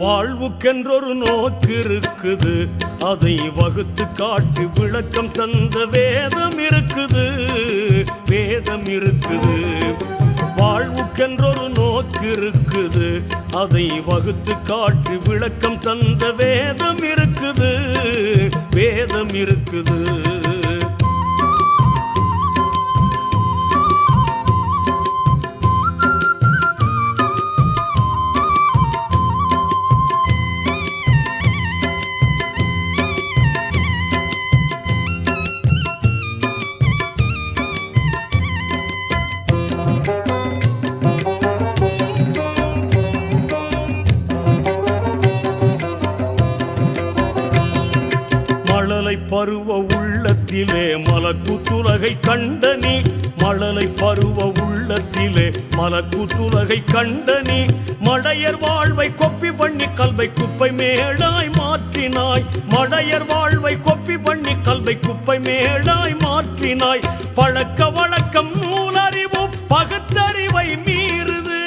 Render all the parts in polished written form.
வாழ்வுக்கென்றொரு நோக்கிருக்குது, அதை வகுத்து காட்டி விளக்கம் தந்த வேதம் இருக்குது, வேதம் இருக்குது. வாழ்வுக்கென்றொரு நோக்கிருக்குது, அதை வகுத்து காட்டி விளக்கம் தந்த வேதம் இருக்குது, வேதம் இருக்குது. மழலை பருவ உள்ளத்திலே மலக்கூத்துலகை கண்டனி, மழலை பருவ உள்ளத்திலே மலக்கூத்துலகை கண்டனி. மடையர் வாழ்வை கொப்பி பண்ணி கல்வை குப்பை மேடாய் மாற்றினாய், மடையர் வாழ்வை கொப்பி பண்ணி கல்வை குப்பை மேடாய் மாற்றினாய். பழக்க வழக்கம் நூலறிவு பகுத்தறிவை மீறுது,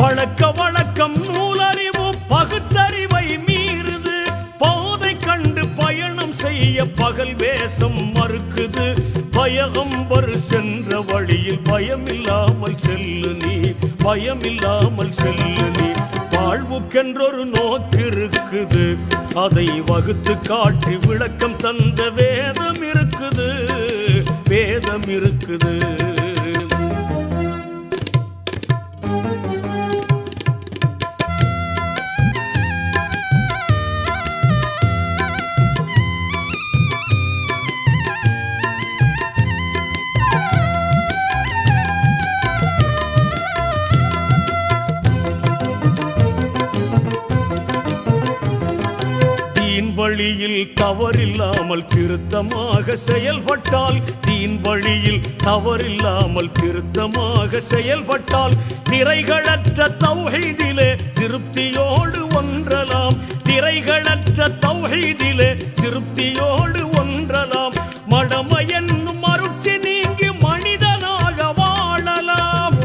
பழக்க வழக்கம் நூலறிவு பகுத்தறிவை மீறுது. பாதை கண்டு பயணம் செய்ய பகல் வேஷம் மறுக்குது, பயகம்பர் சென்ற வழியில் பயமில்லாமல் செல்லு நீ, பயமில்லாமல் செல்லு நீ. வாழ்வுக்கென்றொரு நோக்கிருக்குது, அதை வகுத்து காட்டி விளக்கம் தந்த வேதம் இருக்குது, வேதம் இருக்குது. வழியில் தவறில்லாமல் திருத்தமாக செயல்பட்டால், தீன் வழியில் தவறில்லாமல் திருத்தமாக செயல்பட்டால், திரைகளற்ற தௌஹீதிலே திருப்தியோடு ஒன்றலாம், திரைகளற்ற தௌஹீதிலே திருப்தியோடு ஒன்றலாம். மடமை என்னும் மறுச்சி நீங்கி மனிதனாக வாழலாம்,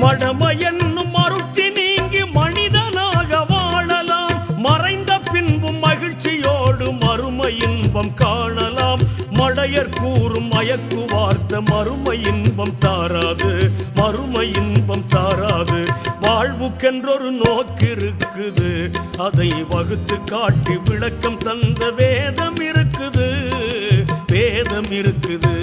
மடமை என்னும் மறுச்சி நீங்கி மனிதனாக வாழலாம். மறைந்த பின்பும் மகிழ்ச்சியோடு மறுமை இன்பம் காணலாம். மடையர் கூறும் மயக்கு வார்த்தை மறுமை இன்பம் தாராது, மறுமை இன்பம் தாராது. வாழ்வுக்கென்றொரு நோக்கிருக்குது, அதை வகுத்து காட்டி விளக்கம் தந்த வேதம் இருக்குது, வேதம் இருக்குது.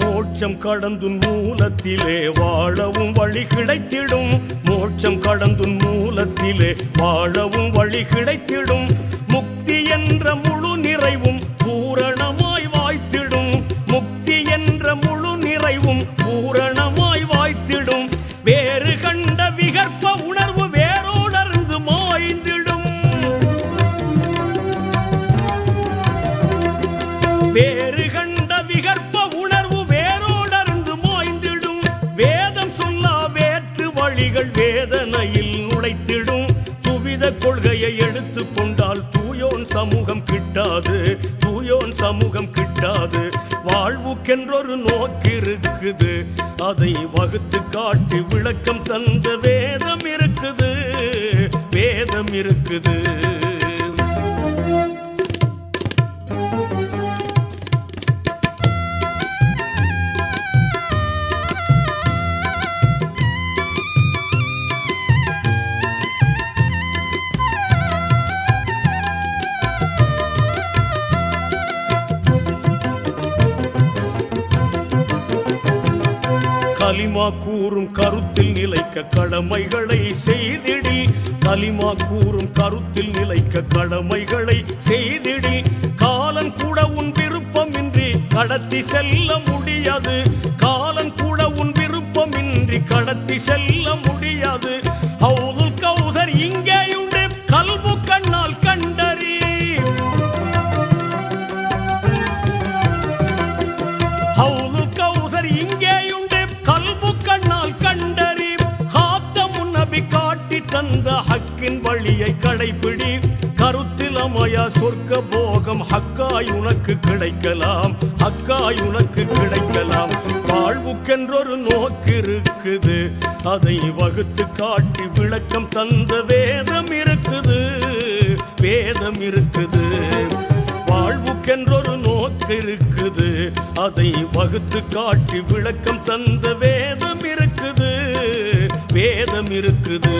மோட்சம் கடந்துன் மூலத்திலே வாழவும் வழி கிடைத்திடும், மோட்சம் கடந்துன் மூலத்திலே வாழவும் வழி கிடைத்திடும். முக்தி என்ற முழு நிறைவும் பூரணமாய் வாய்த்திடும், முக்தி என்ற முழு நிறைவும் பூரணமாய் வாய்த்திடும். வேறு கண்ட விகற்ப உணர்வு வேரோடர்ந்து மாய்ந்திடும், வேறு கண்ட விகற்ப உணர்வு வேதனையில் நுழைத்திடும். துவித கொள்கையை எடுத்து கொண்டால் தூயோன் சமூகம் கிட்டாது, தூயோன் சமூகம் கிட்டாது. வாழ்வுக்கென்றொரு நோக்கிருக்குது, அதை வகுத்து காட்டி விளக்கம் தந்த வேதம் இருக்குது, வேதம் இருக்குது. கலிமா கூறும் கருத்தில் நிலைக்க கடமைகளை செய்திடி, கலிமா கூறும் கருத்தில் நிலைக்க கடமைகளை செய்திடி. காலம் கூட உன் விருப்பமின்றி கடத்தி செல்ல முடியாது, காலம் கூட உன் விருப்பம் நீந்தி கடத்தி செல்ல முடியாது. ஹவுலுல் கௌசர் இங்கேயுண்டு கல்பு கண்ணால் கண்டறி. ஹவுலுல் கௌசர் இங்கேயுண்டு கல்பு கண்ணால் கண்டறி. ஹாத்தமுன் நபி காட்டி தந்த ஹக்கின் வழியை கடைபிடி. கருத்தில் அமையா சொர்க்க போகம் ஹக்காய் உனக்கு கிடைக்கலாம், ஹக்காய் உனக்கு கிடைக்கலாம். வாழ்வுக்கென்றொரு நோக்கு இருக்குது, அதை வகுத்து காட்டி விளக்கம் தந்த வேதம் இருக்குது, வேதம் இருக்குது. வாழ்வுக்கென்றொரு நோக்கு இருக்குது, அதை வகுத்து காட்டி விளக்கம் தந்த வேதம் இருக்குது, வேதம் இருக்குது.